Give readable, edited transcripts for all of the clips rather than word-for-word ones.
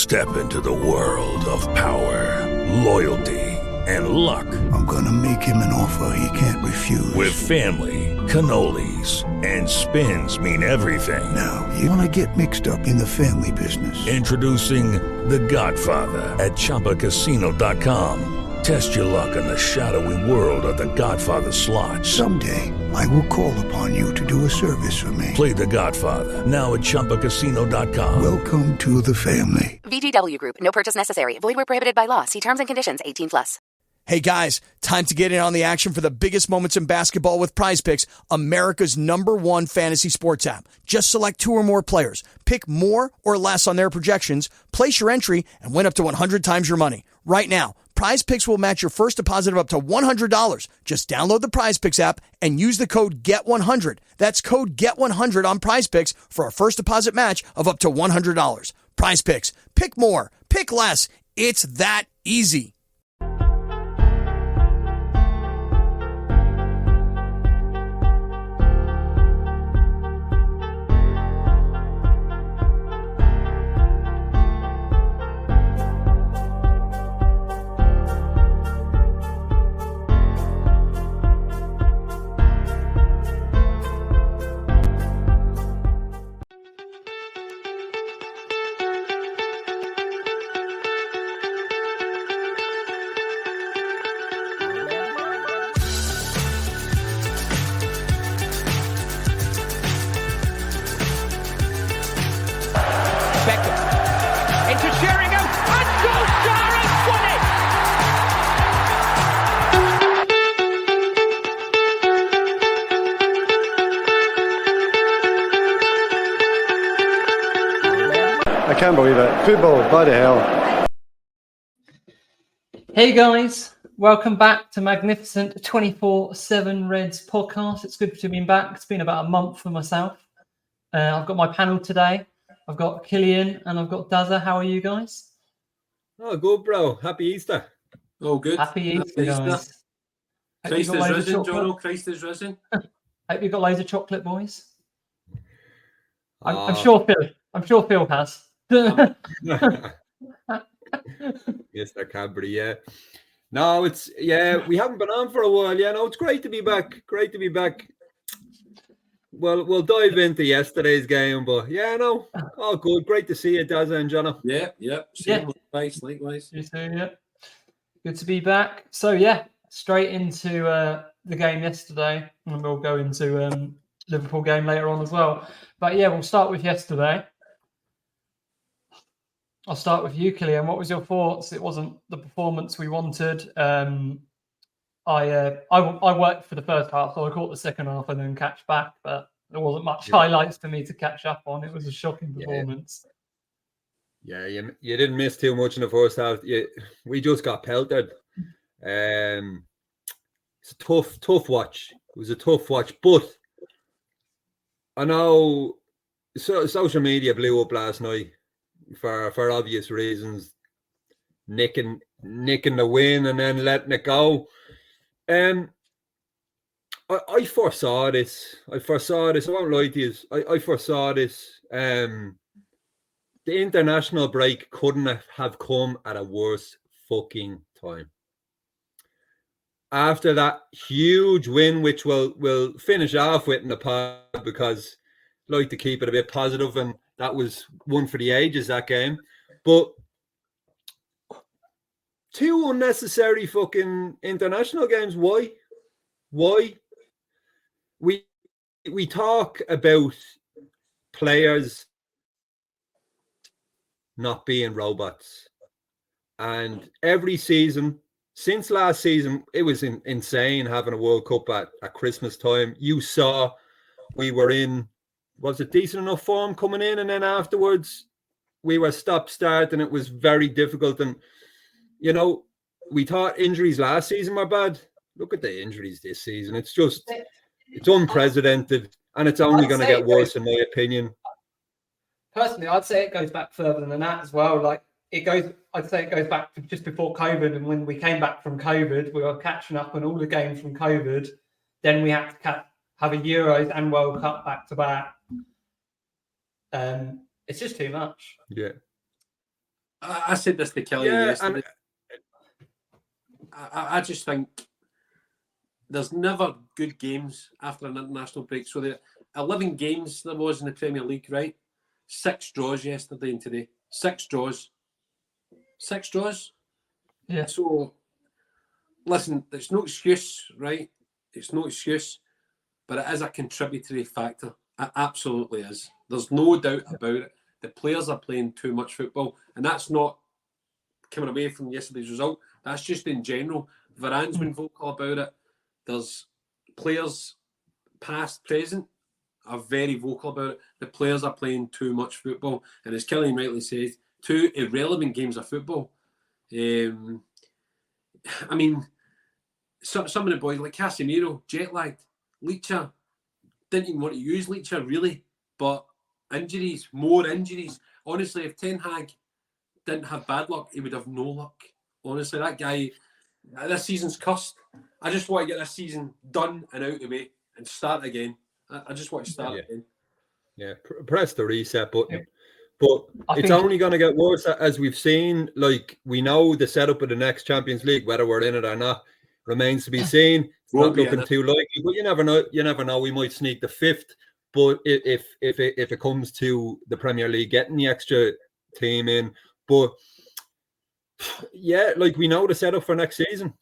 Step into the world of power, loyalty, and luck. I'm gonna make him an offer he can't refuse. With family, cannolis, and spins mean everything. Now, you wanna get mixed up in the family business. Introducing The Godfather at ChumbaCasino.com. Test your luck in the shadowy world of The Godfather slot. Someday, I will call upon you to do a service for me. Play The Godfather, now at ChumbaCasino.com. Welcome to the family. VGW Group. No purchase necessary. Void where prohibited by law. See terms and conditions. 18+. Hey guys, time to get in on the action for the biggest moments in basketball with Prize Picks, America's #1 fantasy sports app. Just select 2 or more players, pick more or less on their projections, place your entry, and win up to 100 times your money. Right now, Prize Picks will match your first deposit of up to $100. Just download the Prize Picks app and use the code GET100. That's code GET100 on Prize Picks for a first deposit match of up to $100. Prize Picks. Pick more. Pick less. It's that easy. I can't believe it. Football, bloody hell. Hey guys, welcome back to Magnificent 24/7 Reds podcast. It's good to be back. It's been about a month for myself. I've got my panel today. I've got Killian and I've got Dazza. How are you guys? Oh, good, bro. Happy Easter. Oh, good. Happy Easter, guys. Christ is risen, Jono. Christ is risen. Hope you've got loads of chocolate, boys. I'm sure Phil has. Yes, that Cadbury, yeah. No, we haven't been on for a while. Yeah, no, it's great to be back. Great to be back. Well, we'll dive into yesterday's game, but yeah, no, all good. Great to see you, Dazza and Jono. Yeah. Likewise. You too, yeah. Good to be back. So yeah, straight into the game yesterday, and we'll go into Liverpool game later on as well. But yeah, we'll start with yesterday. I'll start with you, Killian. What was your thoughts? It wasn't the performance we wanted. I worked for the first half, so I caught the second half and then catch back. But there wasn't much highlights for me to catch up on. It was a shocking performance. Yeah, you didn't miss too much in the first half. We just got pelted. It's a tough watch. It was a tough watch, but I know social media blew up last night for obvious reasons, nicking the win and then letting it go. I foresaw this. I won't lie to you. I foresaw this. The international break couldn't have come at a worse fucking time. After that huge win, which we'll finish off with in the pod, because I like to keep it a bit positive, and that was one for the ages, that game. But 2 unnecessary fucking international games. Why? We talk about players not being robots. And every season, since last season, it was insane having a World Cup at Christmas time. You saw we were in, was it decent enough form coming in, and then afterwards we were stop-start and it was very difficult. And, you know, we thought injuries last season were bad. Look at the injuries this season. It's unprecedented, and it's only going to get worse, in my opinion. Personally, I'd say it goes back further than that as well. Like, I'd say it goes back to just before COVID, and when we came back from COVID, we were catching up on all the games from COVID. Then we had to have a Euros and World Cup back to back. It's just too much. Yeah. I said this to Kelly yesterday. I just think there's never good games after an international break. So the 11 games there was in the Premier League, right? 6 draws yesterday and today. 6 draws. 6 draws. Yeah. So, listen, it's no excuse, right? It's no excuse, but it is a contributory factor. It absolutely is. There's no doubt about it. The players are playing too much football, and that's not coming away from yesterday's result. That's just in general. Varane's been vocal about it. There's players, past, present, are very vocal about it. The players are playing too much football, and as Killian rightly says, 2 irrelevant games of football. I mean, some of the boys like Casemiro, jet lagged. Leacher didn't even want to use Leacher really, but injuries, more injuries. Honestly, if Ten Hag didn't have bad luck, he would have no luck. Honestly, that guy, this season's cursed. I just want to get this season done and out of the way and start again. I just want to start again. Yeah, press the reset button. But it's only going to get worse, as we've seen. Like, we know the setup of the next Champions League, whether we're in it or not, remains to be seen. It's not looking too likely, but you never know. You never know. We might sneak the 5th. But if it comes to the Premier League getting the extra team in, but yeah, like, we know the setup for next season.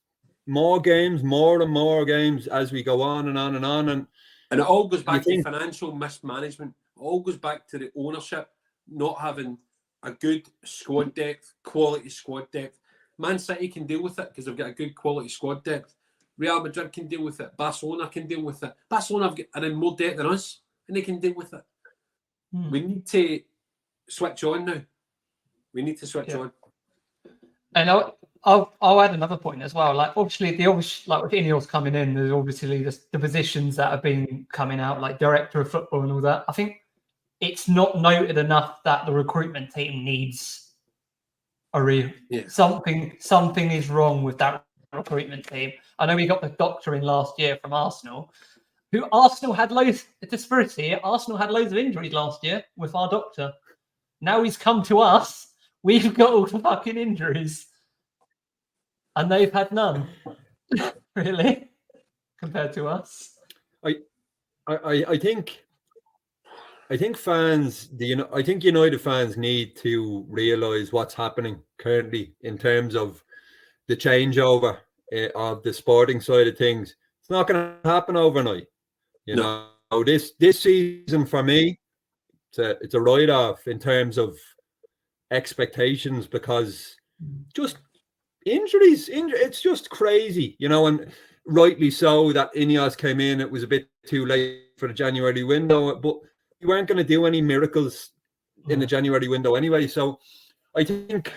More games, more and more games as we go on and on and on, and it all goes back to financial mismanagement. It all goes back to the ownership not having a good squad depth, quality squad depth. Man City can deal with it because they've got a good quality squad depth. Real Madrid can deal with it. Barcelona can deal with it. Barcelona are in more debt than us, and they can deal with it. We need to switch on now. We need to switch on. And I'll add another point as well. Like, obviously, like with Ineos coming in, there's obviously the positions that have been coming out, like director of football and all that. I think it's not noted enough that the recruitment team needs a something is wrong with that recruitment team. I know we got the doctor in last year from Arsenal, who Arsenal had loads of injuries last year with our doctor. Now he's come to us. We've got all the fucking injuries. And they've had none. Really? Compared to us. I think fans, I think United fans need to realise what's happening currently in terms of the changeover of the sporting side of things. It's not going to happen overnight. You know, this season for me, it's a write-off in terms of expectations, because just injuries. It's just crazy, you know, and rightly so that Ineos came in. It was a bit too late for the January window, but you weren't going to do any miracles in the January window anyway. So I think,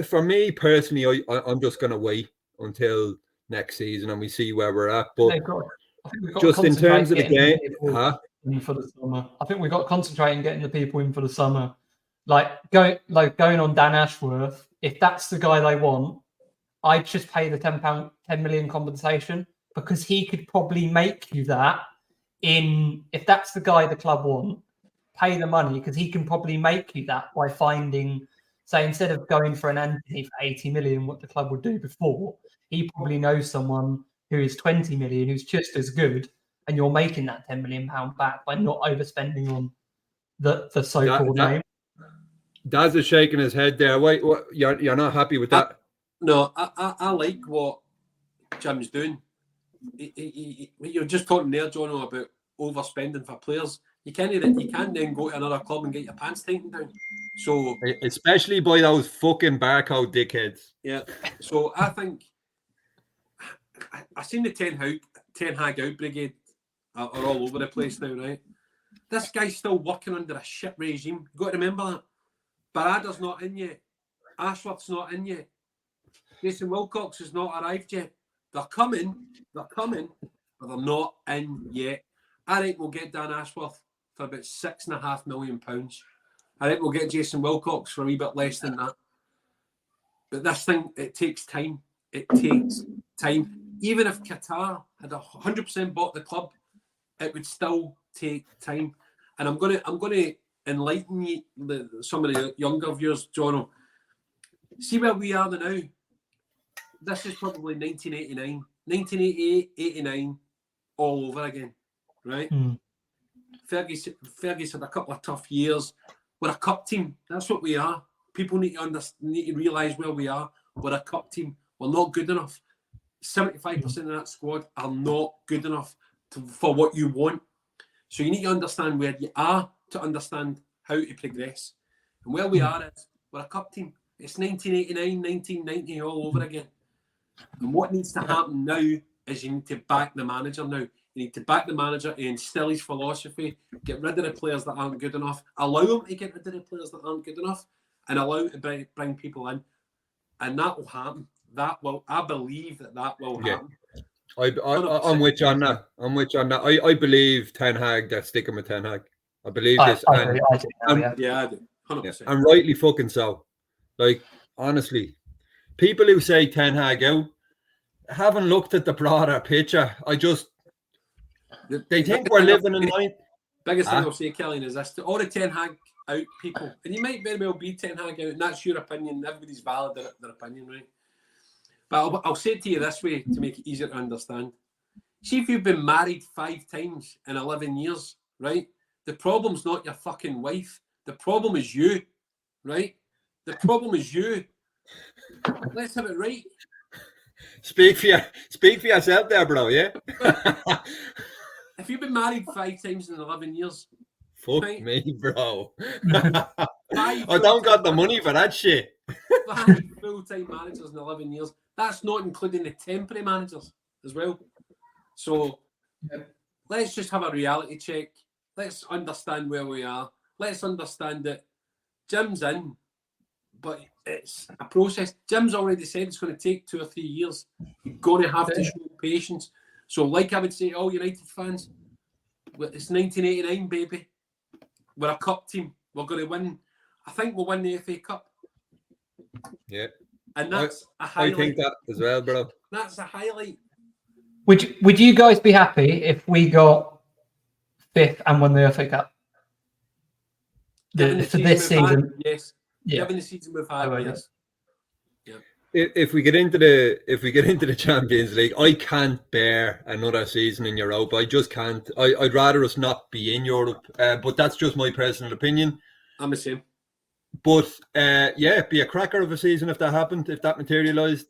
for me personally, I'm just going to wait until next season and we see where we're at. But just in terms of the game, for the summer, I think we've got to concentrate on getting the people in for the summer. Like going on Dan Ashworth. If that's the guy they want, I'd just pay the £10 million compensation, because he could probably make you that. If that's the guy the club want, pay the money, because he can probably make you that by finding, say, instead of going for an Anthony for 80 million, what the club would do before, he probably knows someone who is 20 million, who's just as good, and you're making that £10 million back by not overspending on the so-called name. Daz is shaking his head there. Wait, what? You're not happy with that? No, I like what Jim's doing. You're just talking there, Jono, about overspending for players. You can't then go to another club and get your pants taken down. So, especially by those fucking barcode dickheads. Yeah. So I think I've seen the Ten Hag out brigade are all over the place now, right? This guy's still working under a shit regime. You've got to remember that. Barada's not in yet. Ashworth's not in yet. Jason Wilcox has not arrived yet. They're coming, but they're not in yet. I think we'll get Dan Ashworth for about £6.5 million. I think we'll get Jason Wilcox for a wee bit less than that. But this thing, it takes time. It takes time. Even if Qatar had 100% bought the club, it would still take time. And I'm going to enlighten you, some of the younger viewers, Jono. See where we are now. This is probably 1989, 1988, 89, all over again, right? Fergus had a couple of tough years. We're a cup team. That's what we are. People need to realise where we are. We're a cup team. We're not good enough. 75% of that squad are not good enough for what you want. So you need to understand where you are to understand how to progress. And where we are is we're a cup team. It's 1989, 1990 all over again. And what needs to happen now is you need to back the manager now. You need to back the manager and instill his philosophy, get rid of the players that aren't good enough, allow him to get rid of the players that aren't good enough, and allow him to bring people in. And that will happen. I believe that will happen. I'm with you on that. I believe Ten Hag, they're sticking with Ten Hag. I believe this. I do. 100%. And rightly fucking so. Like, honestly, people who say Ten Hag out haven't looked at the broader picture. They think we're living in life. Biggest thing I'll say, Kelly, is this: to all the Ten Hag out people, and you might very well be Ten Hag out, and that's your opinion. Everybody's valid their opinion, right? But I'll say it to you this way to make it easier to understand. See, if you've been married 5 times in 11 years, right? The problem's not your fucking wife. The problem is you, right? The problem is you. Let's have it right. Speak for yourself there, bro, yeah? If you've been married 5 times in 11 years, fuck right? me, bro. I don't got the money for that shit. 5 full-time managers in 11 years. That's not including the temporary managers as well. So let's just have a reality check. Let's understand where we are. Let's understand that Jim's in, but it's a process. Jim's already said it's going to take 2 or 3 years. You're going to have to show patience. So like I would say, all United fans, it's 1989, baby. We're a cup team. We're going to win. I think we'll win the FA Cup. Yeah. And that's a highlight. I think that as well, bro. That's a highlight. Would you guys be happy if we got 5th and won the FA Cup? For this season? Yes. Yeah. Given the season we've had, yes. Yeah. If we get into the Champions League, I can't bear another season in Europe. I just can't. I'd rather us not be in Europe. But that's just my personal opinion. I'm the same. But be a cracker of a season if that happened, if that materialised.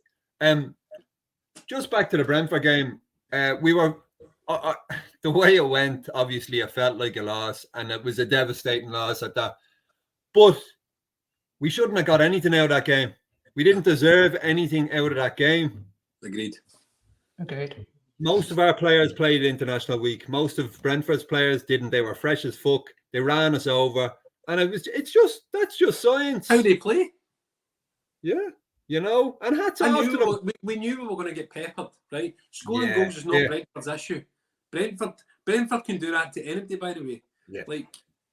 Just back to the Brentford game, we were the way it went. Obviously, it felt like a loss, and it was a devastating loss at that. But we shouldn't have got anything out of that game. We didn't deserve anything out of that game. Agreed. Most of our players played international week. Most of Brentford's players didn't. They were fresh as fuck. They ran us over. And that's just science. How they play. Yeah. You know, and hats off to them. We knew we were going to get peppered, right? Scoring goals is not Brentford's issue. Brentford can do that to anybody, by the way. Yeah. Like,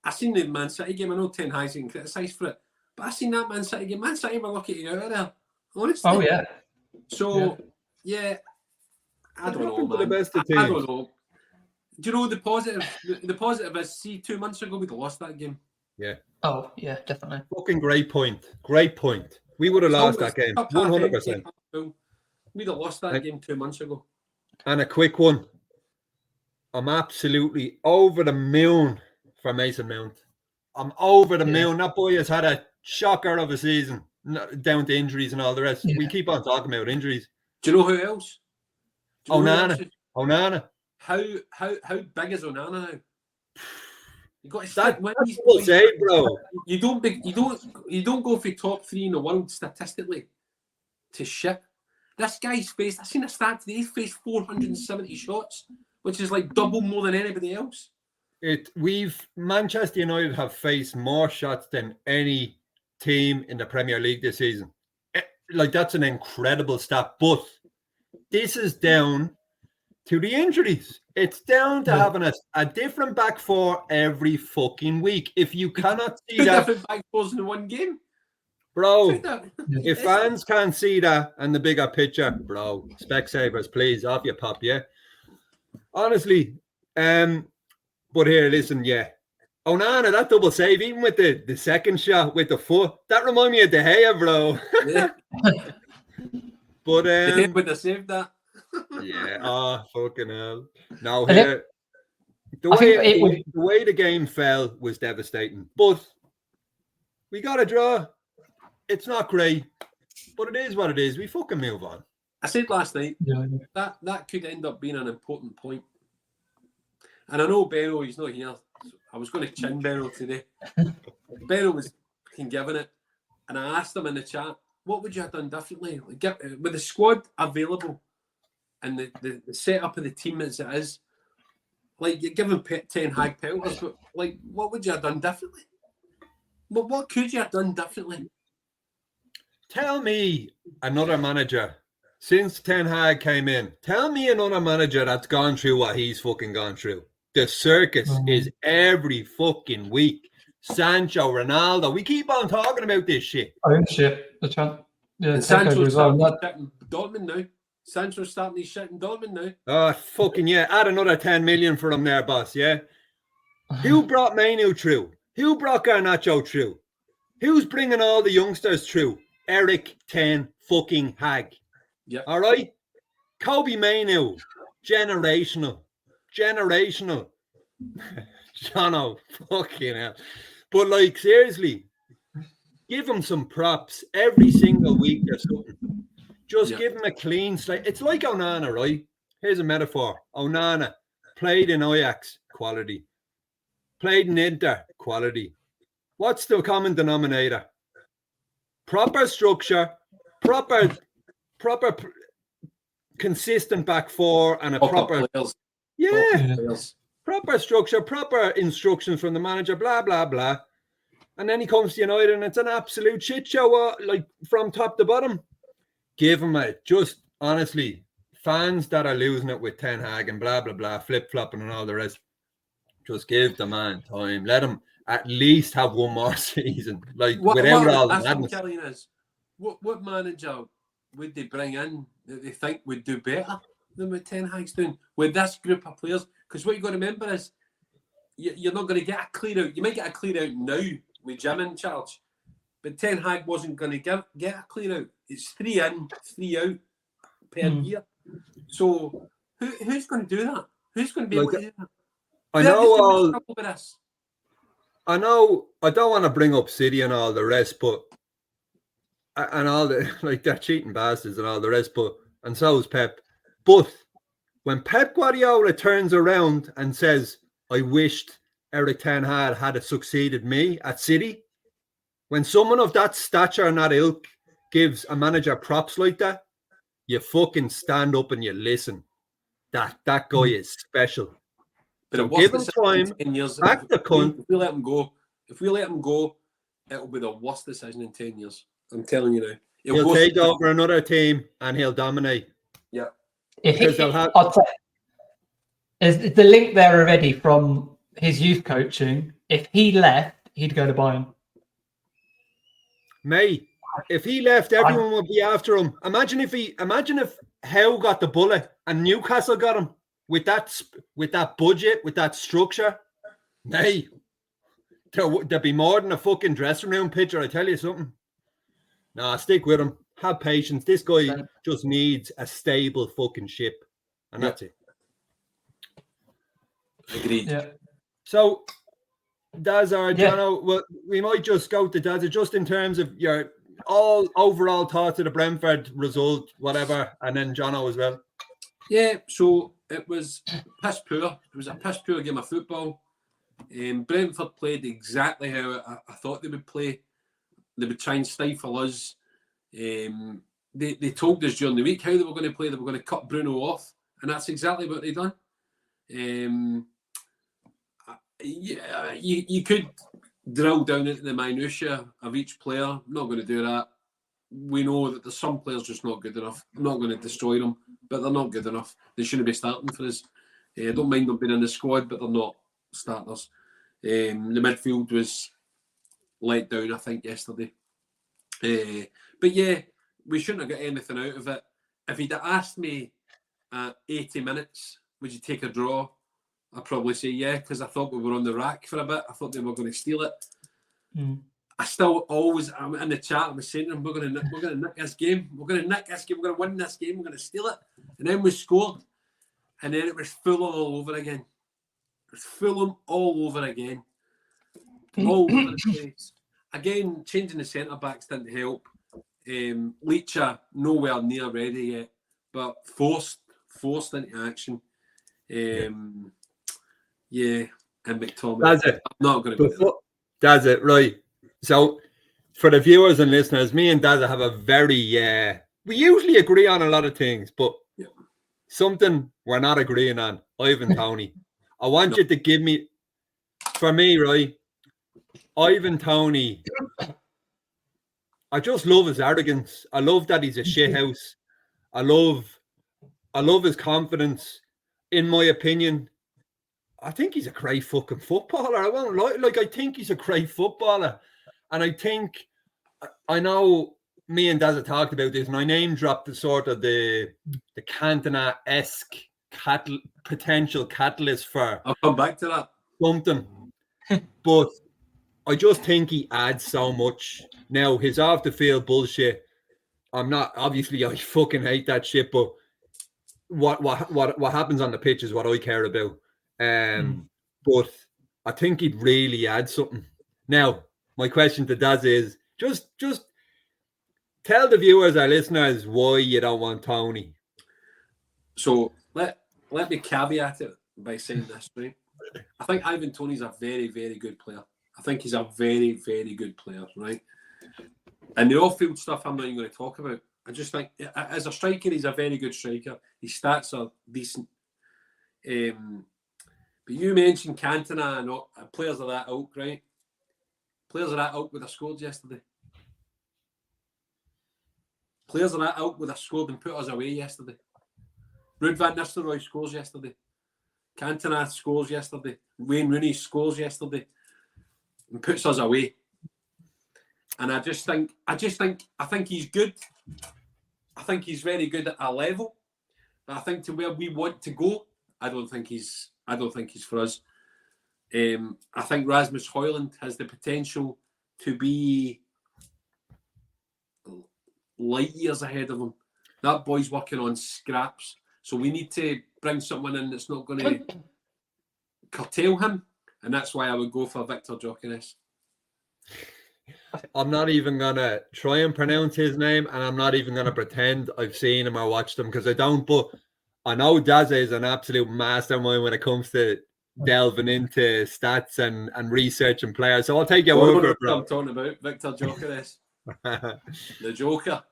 I seen the Man City game. I know Ten Hag's getting criticised for it, but I seen that Man City game. Man City were lucky to get out of there. Honestly. Oh, yeah. So, I don't know, man. The best of I don't know. Do you know the positive? The positive is, see, 2 months ago, we'd lost that game. Yeah. Oh, yeah, definitely. Fucking great point. Great point. We would have lost that game. 100%. We'd have lost that game 2 months ago. And a quick one. I'm absolutely over the moon for Mason Mount. I'm over the moon. That boy has had a shocker of a season, down to injuries and all the rest. We keep on talking about injuries. Do you know who else? Onana. How big is Onana now? You got to stick with these boys. Bro. You don't go for top 3 in the world statistically to ship. This guy's faced, I seen a stat today, he's faced 470 shots, which is like double more than anybody else. Manchester United have faced more shots than any team in the Premier League this season. Like, that's an incredible stat. But this is down to the injuries. It's down to having a different back four every fucking week. If you cannot see that, different back fours in one game, bro. If fans can't see that and the bigger picture, bro, Specsavers, please, off your pop, yeah. Honestly, but here, listen, Onana, that double save, even with the second shot with the foot, that reminded me of De Gea, bro. Yeah. But They would have saved that. yeah, fucking hell. No, And here the I think way the game fell was devastating. But we got a draw. It's not great, but it is what it is. We fucking move on. I said last night Yeah. that could end up being an important point. And I know Benno, he's not here. I was going to chin Benno today. Benno was fucking giving it. And I asked him in the chat, what would you have done differently? Like, with the squad available and the setup of the team as it is, like, you're giving Ten Hag pelters, but, like, what would you have done differently? What could you have done differently? Tell me another manager since Ten Hag came in. Tell me another manager that's gone through what he's fucking gone through. The circus is every fucking week. Sancho, Ronaldo. We keep on talking about this shit. Own shit. And Sancho's starting his shit in Dortmund now. Sancho's starting his shit in Dortmund now. Oh, fucking yeah. Add another 10 million for him there, boss, yeah? Who brought Mainu through? Who brought Garnacho through? Who's bringing all the youngsters through? Eric Ten fucking Hag. Yeah. All right? Kobe Mainu. Generational. Jono, fucking hell. But, like, seriously, give him some props every single week or something. Just give him a clean slate. It's like Onana, right? Here's a metaphor. Onana played in Ajax, quality. Played in Inter, quality. What's the common denominator? Proper structure, proper consistent back four, and a proper players. Proper structure, proper instructions from the manager, blah, blah, blah. And then he comes to United and it's an absolute shit show, like from top to bottom. Give him just honestly, fans that are losing it with Ten Hag and blah, blah, blah, flip-flopping and all the rest, just give the man time. Let him at least have one more season. Like, without all the madness. What I'm telling you is, what manager would they bring in that they think would do better than what Ten Hag's doing with this group of players? Because what you've got to remember is you're not going to get a clear out. You might get a clear out now with Jim in charge, but Ten Hag wasn't going to get a clear out. It's 3 in, 3 out per year. So who's going to do that? Who's going to be able to do that? I know I don't want to bring up City and all the rest, but and all the like they're cheating bastards and all the rest, but and so is Pep. But when Pep Guardiola turns around and says, I wished Eric Ten Hag had succeeded me at City, when someone of that stature and that ilk gives a manager props like that, you fucking stand up and you listen. That guy is special. But so give him time. 10 years, back the cunt. If we let him go, it'll be the worst decision in 10 years. I'm telling you now. He'll take over another team and he'll dominate. Yeah. Is the link there already from his youth coaching? If he left, he'd go to Bayern. Mate, if he left, everyone would be after him. Imagine if Howe got the bullet and Newcastle got him with that budget, with that structure. Mate, there'd be more than a fucking dressing room picture. I tell you something. Nah, stick with him. Have patience. This guy just needs a stable fucking ship, and that's it. Agreed. Yeah. So, Dazza, Jono, well, we might just go to Dazza just in terms of your overall thoughts of the Brentford result, whatever, and then Jono as well. Yeah, so it was piss poor. It was a piss poor game of football. Brentford played exactly how I thought they would play. They would try and stifle us. They told us during the week how they were going to play. They were going to cut Bruno off, and that's exactly what they done. You could drill down into the minutiae of each player. I'm not going to do that. We know that there's some players just not good enough. I'm not going to destroy them, but they're not good enough. They shouldn't be starting for us. I don't mind them being in the squad, but they're not starters. The midfield was let down, I think, yesterday. But yeah, we shouldn't have got anything out of it. If he'd asked me at 80 minutes, would you take a draw? I'd probably say yeah, because I thought we were on the rack for a bit. I thought they were going to steal it. I still always, I'm in the chat, I was saying to them, we're going to nick this game. We're going to nick this game. We're going to win this game. We're going to steal it. And then we scored. And then it was Fulham all over again. It was Fulham all over again. All over the place. Again, changing the centre-backs didn't help. Leach nowhere near ready yet, but forced into action. And McTominay. That's it. I'm not going to go there. That's it, right. So, for the viewers and listeners, me and Dazza have a very, we usually agree on a lot of things, but something we're not agreeing on, Ivan Toney. I want you to give me, for me, right, Ivan Toney, I just love his arrogance. I love that he's a shithouse. I love his confidence. In my opinion, I think he's a great fucking footballer. I won't lie. Like, I think he's a great footballer. And I think, I know me and Dazza talked about this, and I name dropped the sort of the Cantona-esque potential catalyst for. I'll come back to that. Something. But I just think he adds so much. Now, his off the field bullshit, I'm not, obviously I fucking hate that shit, but what happens on the pitch is what I care about. But I think he'd really add something. Now, my question to Daz is just tell the viewers, our listeners, why you don't want Toney. So let me caveat it by saying this, right? I think Ivan Toney's a very, very good player. I think he's a very, very good player, right? And the off-field stuff I'm not even going to talk about. I just think, as a striker, he's a very good striker. His stats are decent. But you mentioned Cantona and players of that ilk, right? Players of that ilk would have scored yesterday. Players of that ilk would have scored and put us away yesterday. Ruud van Nistelrooy scores yesterday. Cantona scores yesterday. Wayne Rooney scores yesterday and puts us away. And I think he's good. I think he's very good at a level. But I think to where we want to go, I don't think he's for us. I think Rasmus Højlund has the potential to be light years ahead of him. That boy's working on scraps. So we need to bring someone in that's not going to curtail him. And that's why I would go for Victor Gyökeres. I'm not even going to try and pronounce his name, and I'm not even going to pretend I've seen him or watched him, because I don't. But I know Dazza is an absolute mastermind when it comes to delving into stats and researching players. So I'll take your word for it, bro. I'm talking about Victor Gyökeres. The Joker.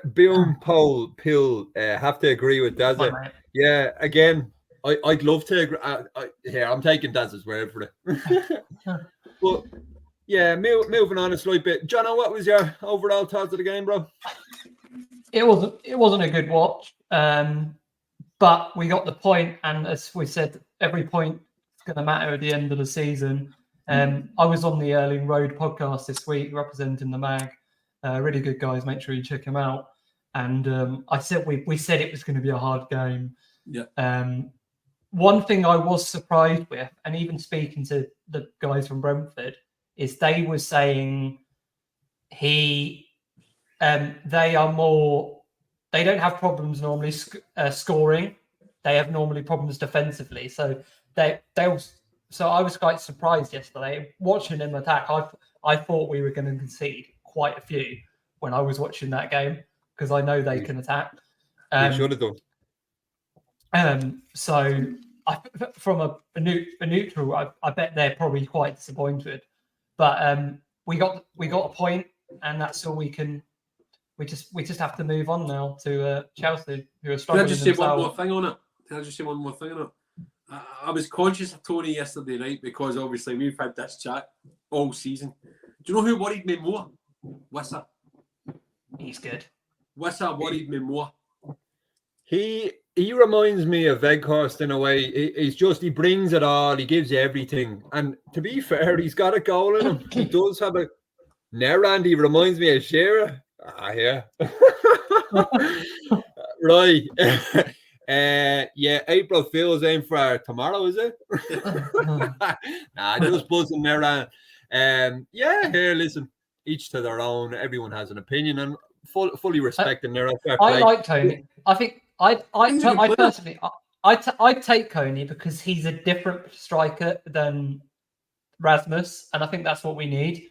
Boom, Paul, Pill, have to agree with Dazza. Yeah, again, I'd love to agree. I'm taking Dazza's word for it. But yeah, moving on a slight bit. Jono, what was your overall thoughts of the game, bro? It wasn't a good watch, but we got the point, and as we said, every point is going to matter at the end of the season. I was on the Erling Road podcast this week representing the mag. Really good guys. Make sure you check them out. And I said we said it was going to be a hard game. Yeah. One thing I was surprised with, and even speaking to the guys from Brentford, is they were saying they don't have problems normally scoring. They have normally problems defensively. So So I was quite surprised yesterday watching them attack. I thought we were going to concede quite a few when I was watching that game, because I know they can attack. You should have done. So from a neutral, I bet they're probably quite disappointed. But we got a point, and that's all we can. We just have to move on now to Chelsea, who are struggling. Can I just say one more thing on it? I was conscious of Toney yesterday, right? Because obviously we've had this chat all season. Do you know who worried me more? Wissa. He's good. Wissa worried me more. He reminds me of Weghorst in a way. He brings it all. He gives you everything. And to be fair, he's got a goal in him. He does have a... Randy reminds me of Shearer. Yeah. Right. Yeah, April Fool's aim for tomorrow, is it? Nah, just buzzing there. Yeah, here, listen, each to their own. Everyone has an opinion, and fully respecting their fair I play. like Tony. I think I personally, I'd take Coney because he's a different striker than Rasmus, and I think that's what we need.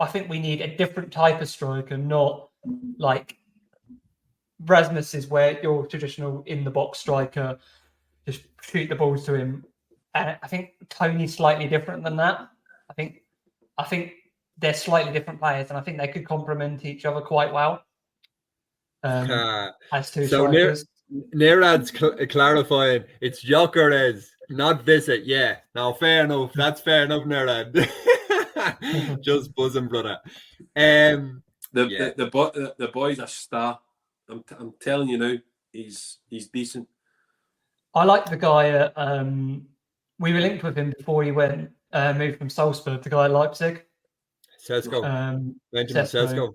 I think we need a different type of striker, not like Rasmus is where your traditional in the box striker, just shoot the balls to him. And I think Tony's slightly different than that. I think they're slightly different players, and I think they could complement each other quite well. As two strikers. Nerad's clarifying it's Gyökeres, not Visit. Yeah, now fair enough. That's fair enough, Nerad. Just buzzing, brother. The boy's a star. I'm telling you now, he's decent. I like the guy. We were linked with him before he went moved from Salzburg. The guy at Leipzig. Sesko. Benjamin Sesko.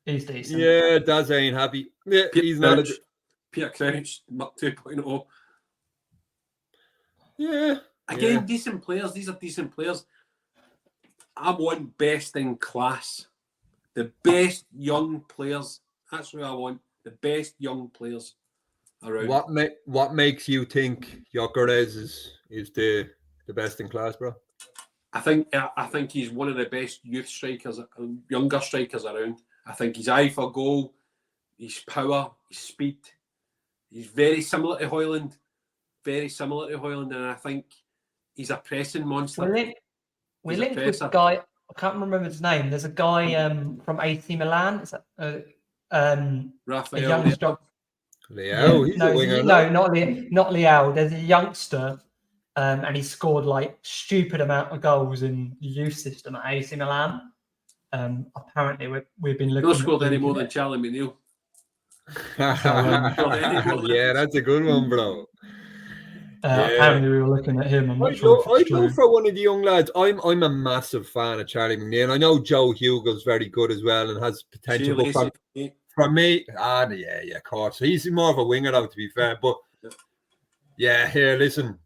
He's decent. Yeah, Daz ain't happy. Yeah, he's not. Peter Crouch, Muck 2.0. Yeah. Again, decent players. These are decent players. I want best in class. The best young players. That's what I want. The best young players around. What makes you think Gyökeres is the best in class, bro? I think he's one of the best youth strikers, younger strikers around. I think his eye for goal, his power, his speed. He's very similar to Højlund. And I think he's a pressing monster. We're linked with a guy. I can't remember his name. There's a guy from AC Milan. Is that Raphael? A youngster. Leo, he's a winger. No, not Leo. There's a youngster, and he scored like stupid amount of goals in the youth system at AC Milan. Apparently, we've been looking. Not scored any more than Charlie McNeil. Yeah, that's a good one, bro. Apparently, we were looking at him. I'd go for one of the young lads. I'm a massive fan of Charlie McNeil. I know Joe Hugo's very good as well and has potential. But for me, yeah, of course. He's more of a winger, though, to be fair. But yeah, here, listen.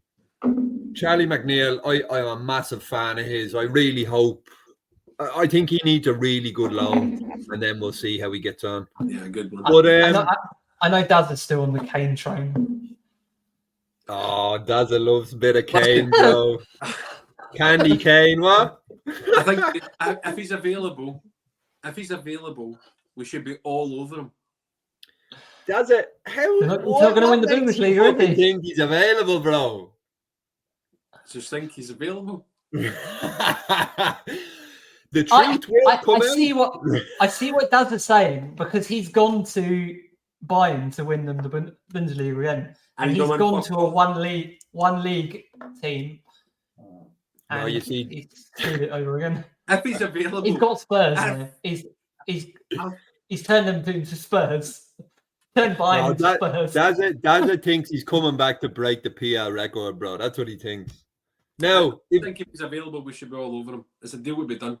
Charlie McNeil, I'm a massive fan of his. I really hope. I think he needs a really good loan, and then we'll see how he gets on. Yeah, good one. But I know Daz is still on the Kane train. Oh, Dazza loves a bit of Kane, bro. Candy Kane, what? I think if he's available, we should be all over him. Dazza, how? He's not going to win the Bundesliga, is he? Think he's available, bro? I just think he's available. The truth will come out. I see what Daz is saying, because he's gone to Bayern to win them the Bundesliga again, and he's gone to a one league team. And you see, he's screwed it over again. If he's available, he's got Spurs. He's turned them into Spurs. Turned Bayern into Spurs. Dazza thinks he's coming back to break the PL record, bro. That's what he thinks. Now, I think if he's available, we should be all over him. It's a deal would be done.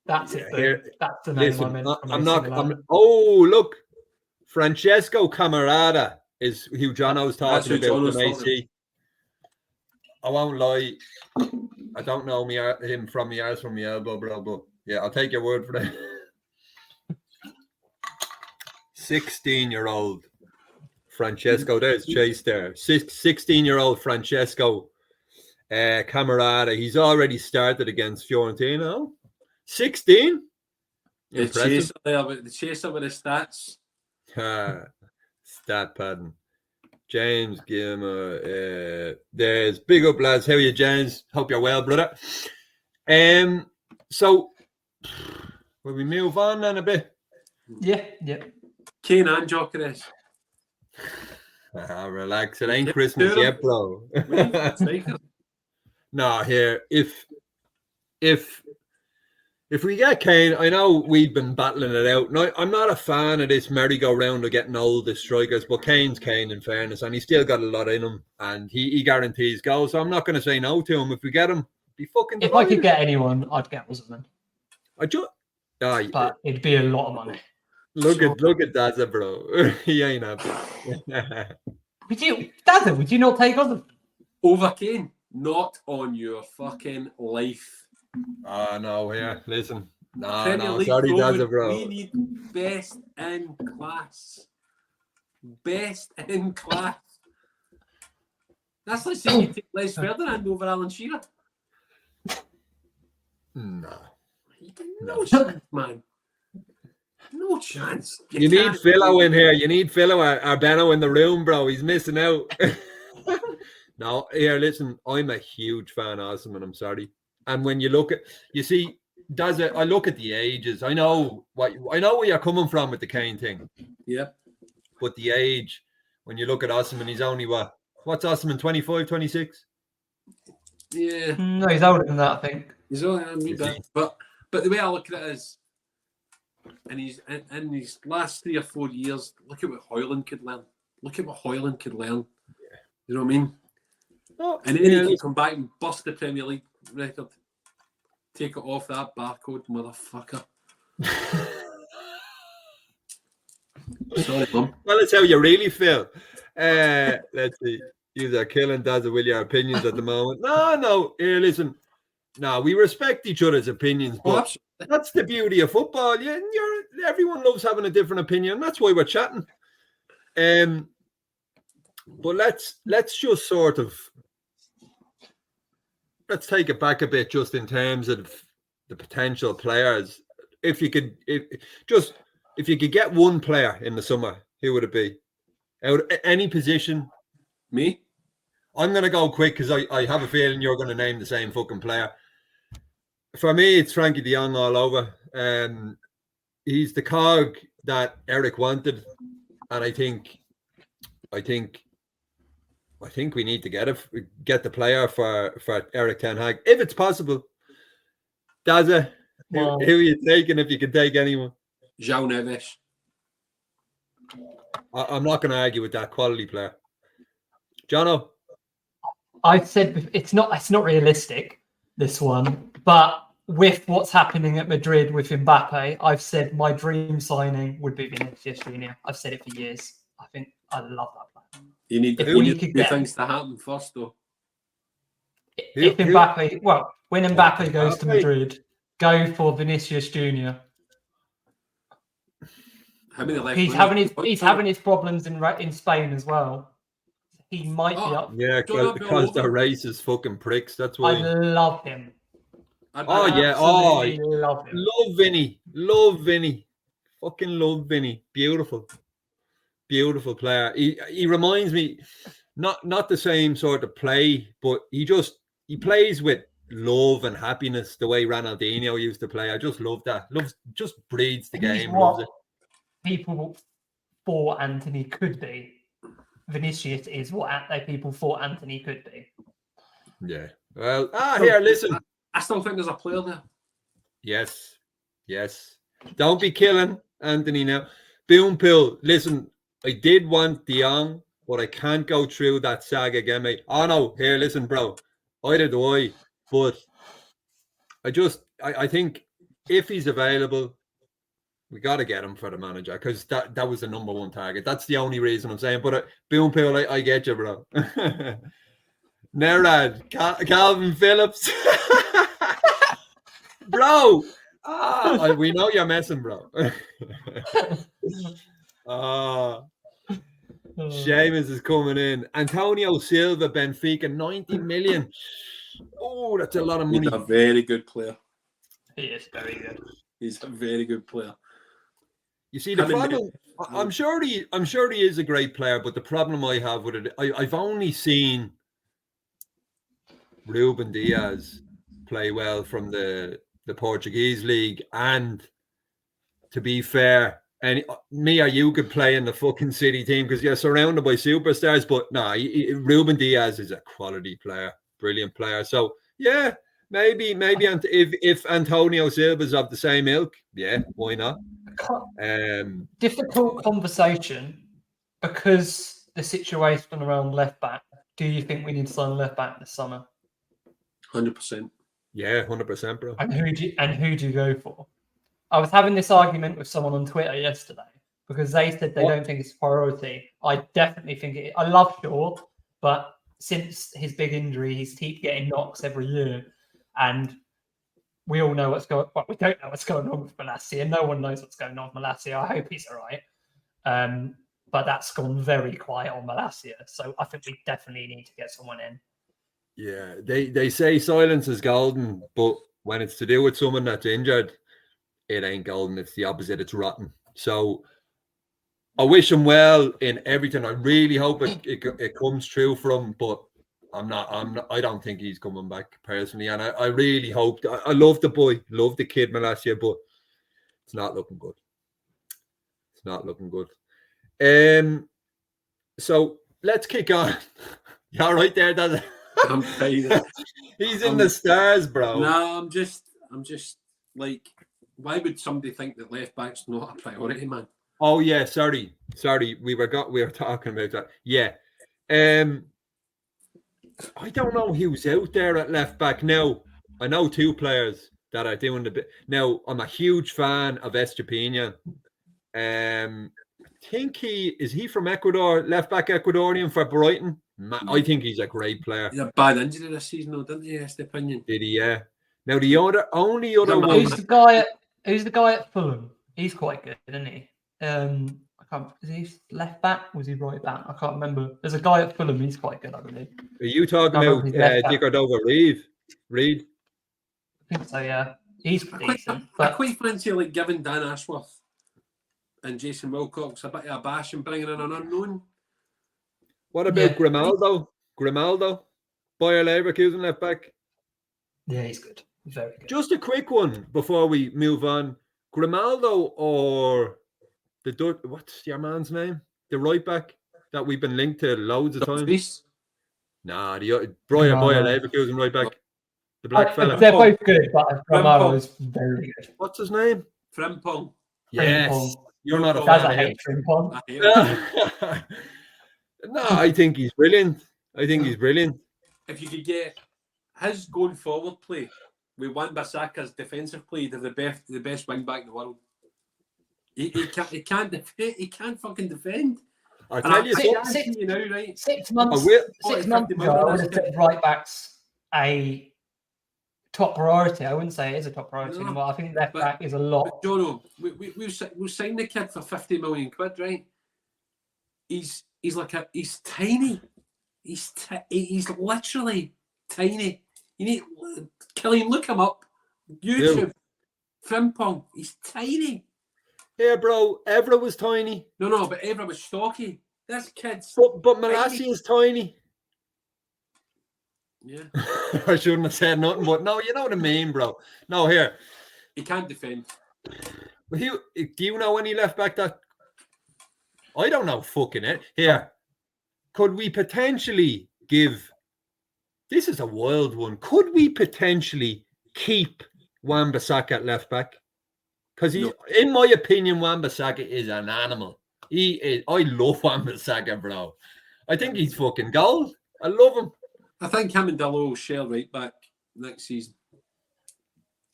That's it. That's the name I meant. Oh, look. Francesco Camarada is who Jono's talking about from AC. I won't lie. I don't know him from the arse from the elbow, bro. But yeah, I'll take your word for that. 16-year-old Francesco. There's Chase there. 16-year-old Francesco Camarada. He's already started against Fiorentina. 16? The chaser with the stats. Stat padding. James Gilmer. There's big up, lads. How are you, James? Hope you're well, brother. So, will we move on then a bit? Yeah. Kane and Gyökeres. Relax. It ain't Christmas yet, bro. No, here. If we get Kane, I know we've been battling it out. No, I'm not a fan of this merry-go-round of getting older strikers, but Kane's Kane, in fairness, and he's still got a lot in him, and he guarantees goals, so I'm not going to say no to him. If we get him, be fucking delighted. If I could get anyone, I'd get Osimhen. But it'd be a lot of money. Look at Daza, bro. He ain't happy. Would you not take on them? Over Kane? Not on your fucking life. Oh no, yeah. Listen. Premier No, League sorry, forward, Daza, bro. we need best in class. Best in class. That's like saying you take Les Ferdinand over Alan Shearer. No. No chance, man. No chance. You need Philo in here. You need Philo or Benno in the room, bro. He's missing out. No, here, listen. I'm a huge fan of Osman. I'm sorry. And when you look at, you see, I look at the ages. I know where you're coming from with the Kane thing. Yeah. But the age, when you look at Osman, he's only what's Osman, 25, 26? Yeah. No, he's older than that, I think. He's only a wee bit. But the way I look at it is, in his last 3 or 4 years, look at what Hoyland could learn. Look at what Hoyland could learn. Yeah. You know what I mean? Oh, and then he can come back and bust the Premier League record. Take it off that barcode, motherfucker. Sorry, Mum. Well, that's how you really feel. Let's see. You are killing Dazza with your opinions at the moment. No. Here, listen. No, we respect each other's opinions, but that's the beauty of football. Yeah, everyone loves having a different opinion. That's why we're chatting. But let's just sort of take it back a bit, just in terms of the potential players. If you could get one player in the summer, who would it be? Out any position? Me? I'm going to go quick because I have a feeling you're going to name the same fucking player. For me, it's Frankie de Jong all over. He's the cog that Eric wanted, and I think we need to get the player for Eric Ten Hag if it's possible. Daza, who are you taking if you can take anyone? João Neves. I'm not going to argue with that quality player. Jono? I said it's not realistic, this one, but with what's happening at Madrid with Mbappe, I've said my dream signing would be Vinicius Junior. I've said it for years. I think I love that player. You need things to happen first, though. When Mbappe goes to Madrid, go for Vinicius Junior. He's having his problems in Spain as well. He might be up. Yeah, because they're racist fucking pricks. That's why. I love him. Love him. Love Vinny. Fucking love Vinny. Beautiful player. He reminds me, not the same sort of play, but he plays with love and happiness the way Ronaldinho used to play. I just love that. Just breeds the game. Loves it. People thought Anthony could be. Vinicius is what people thought Anthony could be. Yeah. Well, here, listen. I still think there's a player there. Yes. Don't be killing Anthony now. Boom pill. Listen, I did want De Jong, but I can't go through that saga again, mate. Oh no, here, listen, bro. Either do I, but I think if he's available, we got to get him for the manager because that was the number one target. That's the only reason I'm saying. But boom pill, I get you, bro. Nerad, Calvin Phillips. Bro, we know you're messing, bro. Seamus is coming in. Antonio Silva, Benfica, 90 million. Oh, that's a lot of money. He's a very good player. He is very good. He's a very good player. You see, the problem, I'm sure he is a great player, but the problem I have with it, I've only seen Ruben Diaz play well from the Portuguese league, and to be fair, and me or you could play in the fucking City team because you're surrounded by superstars, but Ruben Diaz is a quality player, brilliant player. So yeah, maybe if Antonio Silva's of the same ilk, yeah, why not? Difficult conversation because the situation around left back. Do you think we need to sign a left back this summer? 100%. Yeah, 100%, bro. And who do you go for? I was having this argument with someone on Twitter yesterday because they said they don't think it's a priority. I definitely think it. I love Shaw, but since his big injury, he's keep getting knocks every year, and we all know what's going. Well, we don't know what's going on with Malacia. No one knows what's going on with Malacia. I hope he's all right. But that's gone very quiet on Malacia, so I think we definitely need to get someone in. Yeah, they say silence is golden, but when it's to do with someone that's injured, it ain't golden. It's the opposite. It's rotten. So I wish him well in everything. I really hope it comes true for him, but I don't think he's coming back personally. And I really hope. I love the boy, love the kid Malacia, but it's not looking good. It's not looking good. So let's kick on. You all right there, Dad? I'm fine. He's in the stars, bro. No, I'm just like, why would somebody think that left back's not a priority, man? Oh yeah, sorry. We were talking about that. Yeah. I don't know who's out there at left back now. I know two players that are doing the bit. Now, I'm a huge fan of Estepina. I think he from Ecuador, left back Ecuadorian for Brighton. I think he's a great player. He had a bad injury this season, though, didn't he? Estepina. Did he? Yeah. Now only other one. Who's the guy at Fulham? He's quite good, isn't he? Is he left back? Was he right back? I can't remember. There's a guy at Fulham. He's quite good, I believe. Are you talking about Dicordova Reed? I think so. Yeah, he's decent. I quite fancy like giving Dan Ashworth and Jason Wilcox a bit of a bash and bringing in an unknown. What about Grimaldo? Bayer Leverkusen left back. Yeah, he's good. Very good. Just a quick one before we move on. Grimaldo or what's your man's name? The right back that we've been linked to loads of times. Nah, the Bayer Leverkusen right back. The black fella. They're both good, but Grimaldo is very good. What's his name? Frimpong. Yes. You're not a fan of him. Frimpong. No, I think he's brilliant. If you could get his going forward play with Wan-Bissaka's defensive play, they're the best wing back in the world. He can't defend. He can't fucking defend. I tell you, 6 months ago, I would have said right back's a top priority. I wouldn't say it is a top priority anymore. I think left back is a lot. Jono, we'll sign the kid for 50 million quid, right? He's tiny. He's literally tiny. You need Killian, look him up. YouTube. Frimpong. He's tiny. Yeah, bro. Evra was tiny. No, but Evra was stocky. This kid's but Malacia is tiny. Yeah. I shouldn't have said nothing, but no, you know what I mean, bro. No, here. He can't defend. Do you know any left back that? I don't know fucking it. Here. Could we potentially give... This is a wild one. Could we potentially keep Wan-Bissaka at left back? Because in my opinion, Wan-Bissaka is an animal. He is. I love Wan-Bissaka, bro. I think he's fucking gold. I love him. I think him and Dalot will share right back next season.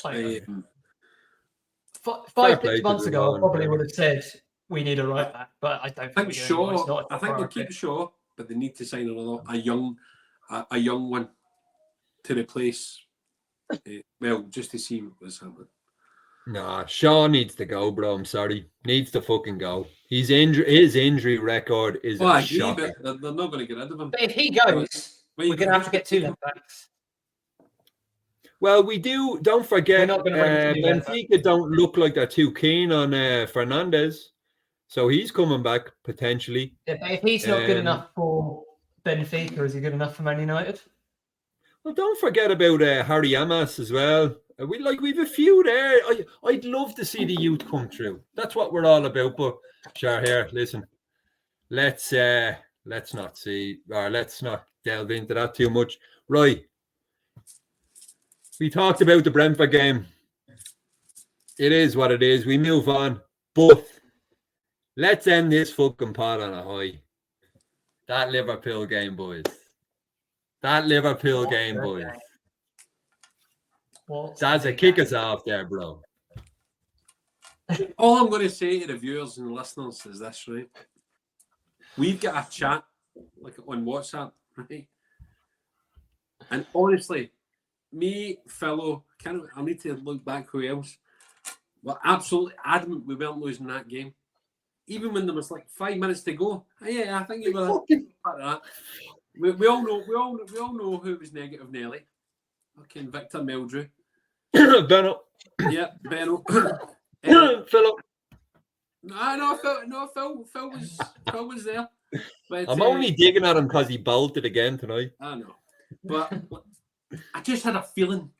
5, 6 months ago, I probably would have said we need a right back, but I don't think Shaw. I think they'll keep Shaw, but they need to sign a young one to replace. Just to see what's happening. Nah, Shaw needs to go, bro. I'm sorry. Needs to fucking go. His injury record is shocking. But they're not going to get rid of him. But if he goes, we're going to have to get 2 left backs. Well, we do. Don't forget, Benfica don't look like they're too keen on Fernandes. So he's coming back, potentially. Yeah, but if he's not good enough for Benfica, is he good enough for Man United? Well, don't forget about Harry Amas as well. We've a few there. I'd love to see the youth come through. That's what we're all about. But sure, here, listen. Let's not delve into that too much. Right. We talked about the Brentford game. It is what it is. We move on. But let's end this fucking pod on a high. That Liverpool game, boys. Zaza, kick us off there, bro. All I'm going to say to the viewers and listeners is this, right? We've got a chat like on WhatsApp, right? And honestly, me, fellow, I need to look back who else. We're absolutely adamant we weren't losing that game. Even when there was like 5 minutes to go. Yeah, I think you were part of that. We all know who was negative Nelly. Okay, Victor Meldrew. Benno. Yeah, Benno. Philip. Phil was there. But, I'm only digging at him because he bolted again tonight. I know. But I just had a feeling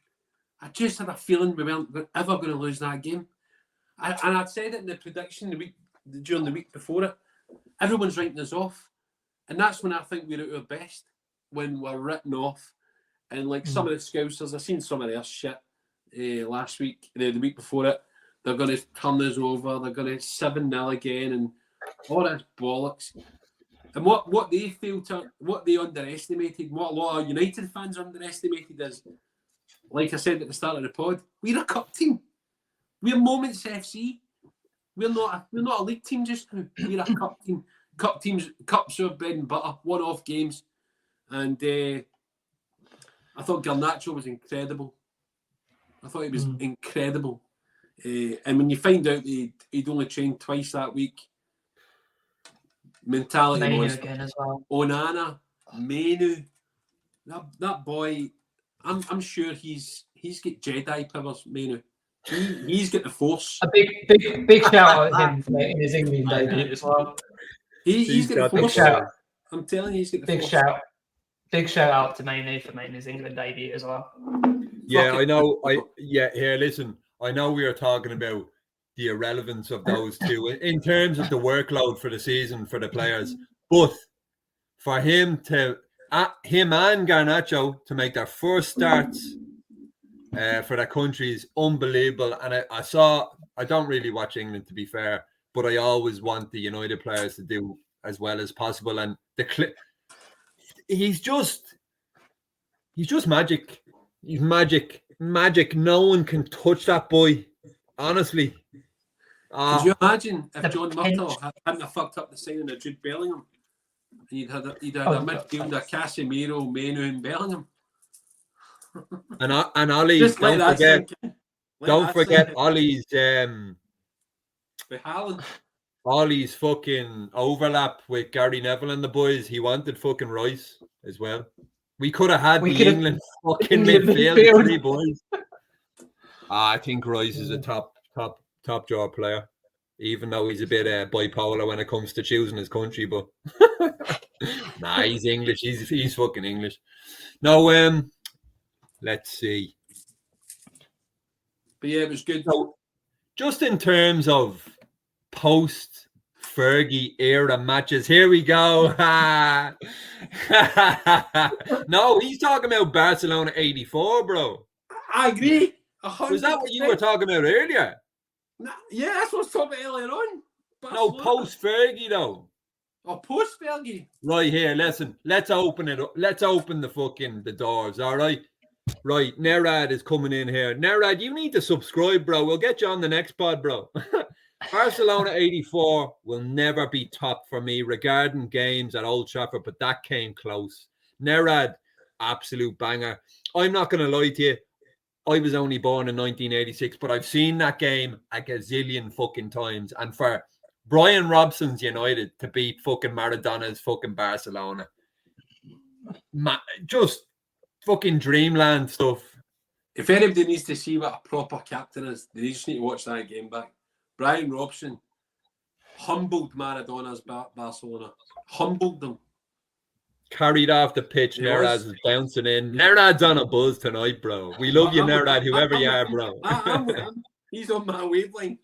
we weren't ever going to lose that game. And I'd said it in the prediction during the week before it. Everyone's writing us off. And that's when I think we're at our best, when we're written off. And like some of the Scousers, I've seen some of their shit last week, the week before it. They're going to turn us over. They're going to 7-0 again and all that bollocks. And what they failed to, what they underestimated, what a lot of United fans underestimated is, like I said at the start of the pod, we're a cup team. We're Moments FC. We're not a league team just now. We're a cup team. Cups are bread and butter, one-off games. And I thought Garnacho was incredible. I thought he was incredible. And when you find out he'd only trained twice that week, mentality Manu was again as well. Onana, Manu, that boy. I'm sure he's got Jedi powers. Manu, he's got the Force. A big shout out to him for making his England debut as well. He's got the Force. I'm telling you, he's got the Force. Big shout out to Manu for making his England debut as well. Yeah, I know. Here, listen. I know we are talking about the irrelevance of those two in terms of the workload for the season for the players, but for him and Garnacho to make their first starts for their country is unbelievable. And I don't really watch England, to be fair, but I always want the United players to do as well as possible. And he's just magic. He's magic. No one can touch that boy. Honestly. Could you imagine if John Murtaugh hadn't have fucked up the signing of Jude Bellingham? And he'd had a midfielder, Casemiro, Manu, and Bellingham. And Ollie's, don't forget Ollie's with Haaland. Ollie's fucking overlap with Gary Neville and the boys. He wanted fucking Rice as well. We could have had England fucking midfield, 3 boys. I think Rice is a top draw player, even though he's a bit bipolar when it comes to choosing his country. But nah, he's English. He's fucking English. No, let's see. But yeah, it was good. So, just in terms of post Fergie era matches, here we go. No, he's talking about Barcelona 84, bro. I agree. 100%. Was that what you were talking about earlier? Yeah, that's what I was talking about earlier on. Barcelona. No, post Fergie though. Oh, post Fergie. Right here, listen. Let's open it up. Let's open the doors. All right. Right, Nerad is coming in here. Nerad, you need to subscribe, bro. We'll get you on the next pod, bro. Barcelona 84 will never be top for me regarding games at Old Trafford, but that came close. Nerad, absolute banger. I'm not going to lie to you. I was only born in 1986, but I've seen that game a gazillion fucking times. And for Brian Robson's United to beat fucking Maradona's fucking Barcelona, just fucking dreamland stuff. If anybody needs to see what a proper captain is, they just need to watch that game back. Brian Robson humbled Maradona's Barcelona. Humbled them. Carried off the pitch. Nerad is bouncing in. Nerad's on a buzz tonight, bro. We love you, Nerad, whoever you are, bro. I'm with him. He's on my wavelength.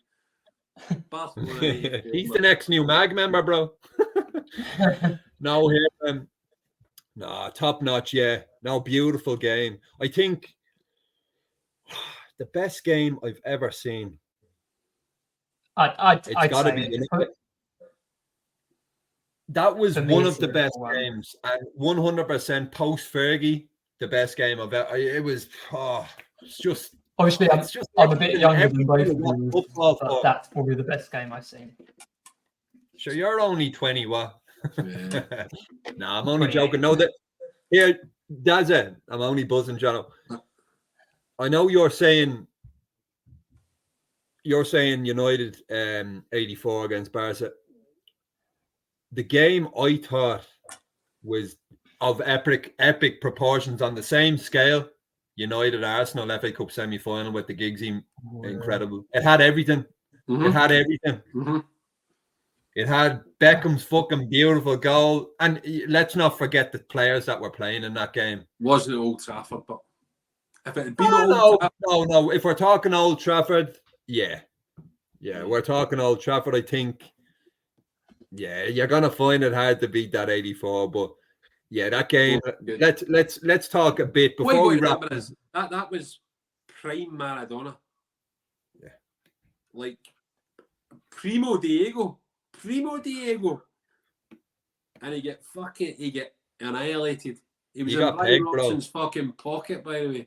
He's the next new MAG member, bro. No, here, top notch, yeah. No, beautiful game. I think the best game I've ever seen. I'd got to be. That was one of the best games, and 100% post Fergie, the best game of it. It was it's just Obviously, I'm a bit younger than both of you, football but that's probably the best game I've seen. Sure, you're only 20, what? Yeah. Nah, I'm only joking. No, here, that's it. I'm only buzzing, Jono. I know you're saying United 84 against Barca. The game I thought was of epic proportions on the same scale. United Arsenal FA Cup semi-final with the Giggsy, incredible. It had everything. Mm-hmm. It had everything. Mm-hmm. It had Beckham's fucking beautiful goal, and let's not forget the players that were playing in that game. Wasn't it Old Trafford, but if it had been Old Trafford, no. If we're talking Old Trafford, yeah, we're talking Old Trafford. I think, you're gonna find it hard to beat that 84, but. Yeah, that game. Let's talk a bit before we wrap. That was prime Maradona. Yeah, like Primo Diego, and he get annihilated. He was in Barry Robson's fucking pocket, by the way.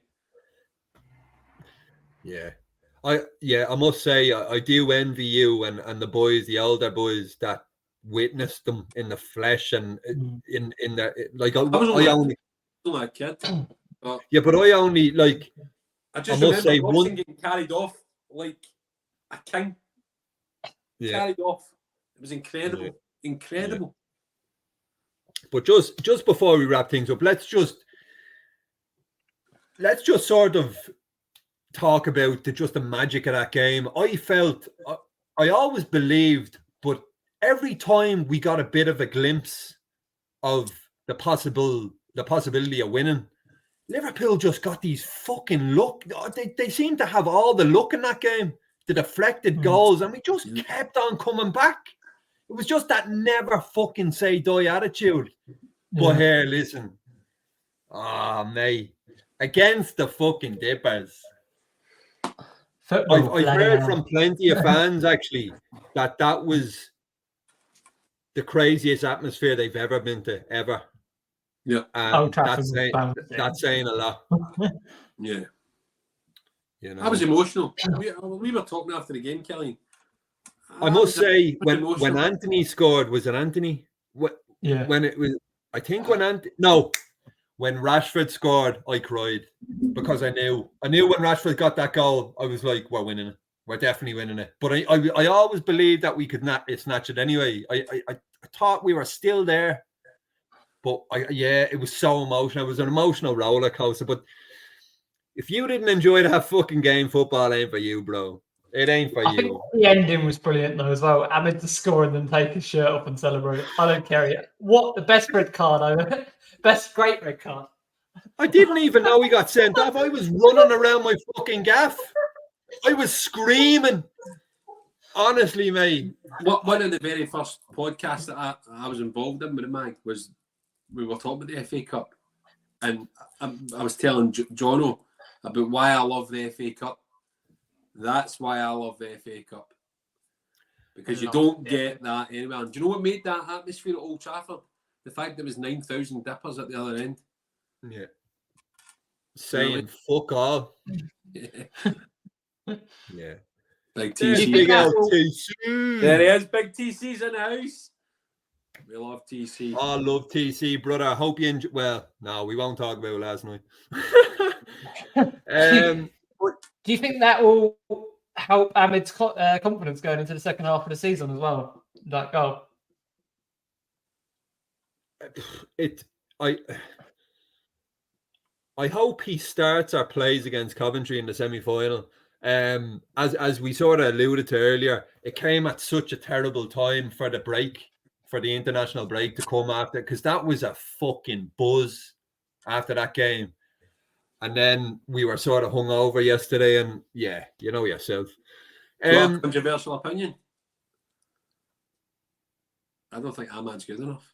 Yeah, I must say I do envy you and the boys, the older boys that witnessed them in the flesh and in the like. I only a kid. But but I only like. I must say Robson getting carried off like a king. Yeah. Carried off. It was incredible. Incredible. Yeah. But just before we wrap things up, let's just sort of talk about the magic of that game. I always believed, but every time we got a bit of a glimpse of the possibility of winning, Liverpool just got these fucking luck. They seem to have all the luck in that game, the deflected goals, and we just kept on coming back. It was just that never fucking say die attitude. But here, listen. Mate. Against the fucking Dippers. I've heard from plenty of fans, actually, that was the craziest atmosphere they've ever been to, ever. Yeah. That's saying a lot. Yeah. You know, I was emotional. We were talking after the game, Kelly. I must say, when Anthony scored, was it Anthony? When it was, I think when Rashford scored, I cried because I knew when Rashford got that goal, I was like, we're winning it. We're definitely winning it. But I always believed that we could snatch it anyway. I thought we were still there. But it was so emotional. It was an emotional roller coaster. But if you didn't enjoy that fucking game, football ain't for you, bro. It ain't for you. I think the ending was brilliant though as well. Ahmed to score and then take his shirt off and celebrate. I don't care yet. What the best red card great red card. I didn't even know he got sent off. I was running around my fucking gaff. I was screaming. Honestly, mate. One of the very first podcasts that I was involved in with the mag was we were talking about the FA Cup, and I was telling Jono about why I love the FA Cup. That's why I love the FA Cup. Because you don't get that anywhere. And do you know what made that atmosphere at Old Trafford? The fact there was 9,000 Dippers at the other end. Yeah. Saying fuck all. Yeah. Big TC. Big TC. There he is. Big TC's in the house. We love TC. I love TC, brother. I hope you enjoy. Well, no, we won't talk about last night. Do you think that will help Ahmed's confidence going into the second half of the season as well? That goal. I hope he starts or plays against Coventry in the semi-final. As we sort of alluded to earlier, it came at such a terrible time for the international break to come after, because that was a fucking buzz after that game. And then we were sort of hungover yesterday, and yeah, you know yourself. Controversial opinion. I don't think Ahmad's good enough.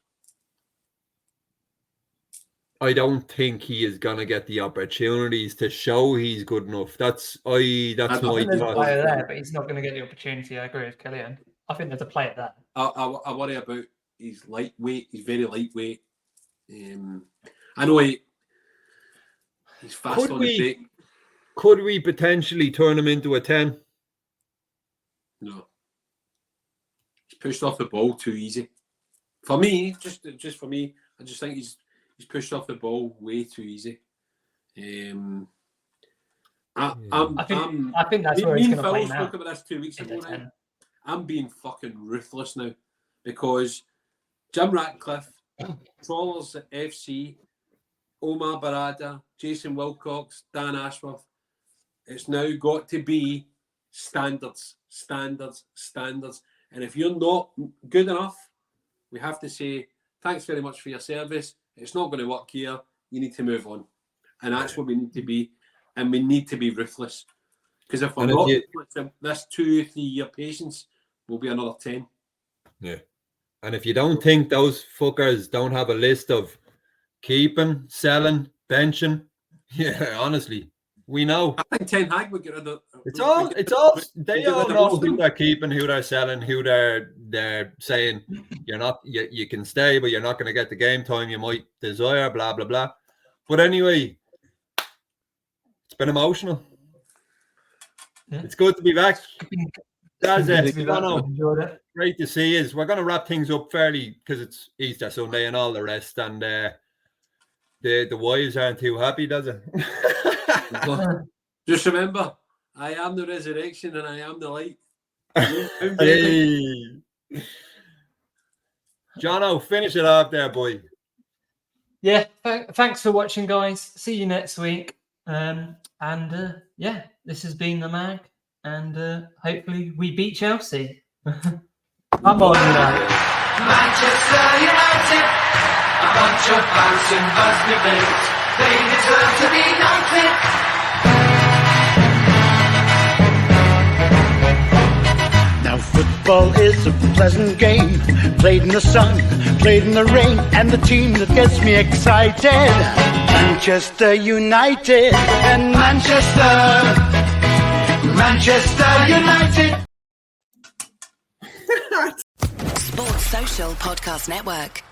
I don't think he is gonna get the opportunities to show he's good enough. That's my thought. There's a player there, but he's not going to get the opportunity. I agree with Kellyanne. I think there's a player there. I worry about he's lightweight. He's very lightweight. I know he's fast on the break. Could we potentially turn him into a 10? No. He's pushed off the ball too easy. For me, just for me, I just think he's pushed off the ball way too easy. I think that's where he's going to play now. Spoke about this 2 weeks ago now. I'm being fucking ruthless now because Jim Ratcliffe, Trawlers at FC, Omar Barada, Jason Wilcox, Dan Ashworth. It's now got to be standards. And if you're not good enough, we have to say, thanks very much for your service. It's not going to work here. You need to move on. And that's what we need to be. And we need to be ruthless. Because if we're not ruthless, this 2 or 3 year patience will be another 10. Yeah. And if you don't think those fuckers don't have a list of keeping, selling, benching, yeah, honestly, we know. I think Ten Hag would get rid of. They all know who they're keeping, who they're selling, who they're saying you can stay, but you're not going to get the game time you might desire, blah blah blah. But anyway, it's been emotional. Yeah. It's good to be back. That's it. Great to see you. We're going to wrap things up fairly because it's Easter Sunday and all the rest, and the wives aren't too happy, does it? Just remember, I am the resurrection and I am the light. Hey. Jono, finish it off there, boy. Yeah, thanks for watching, guys. See you next week. Yeah, this has been the mag, and hopefully we beat Chelsea. Come on, United. Manchester United, a bunch of bouncing Busby Blades. They deserve to be knighted. Now football is a pleasant game, played in the sun, played in the rain, and the team that gets me excited, Manchester United and Manchester United. Sports Social Podcast Network.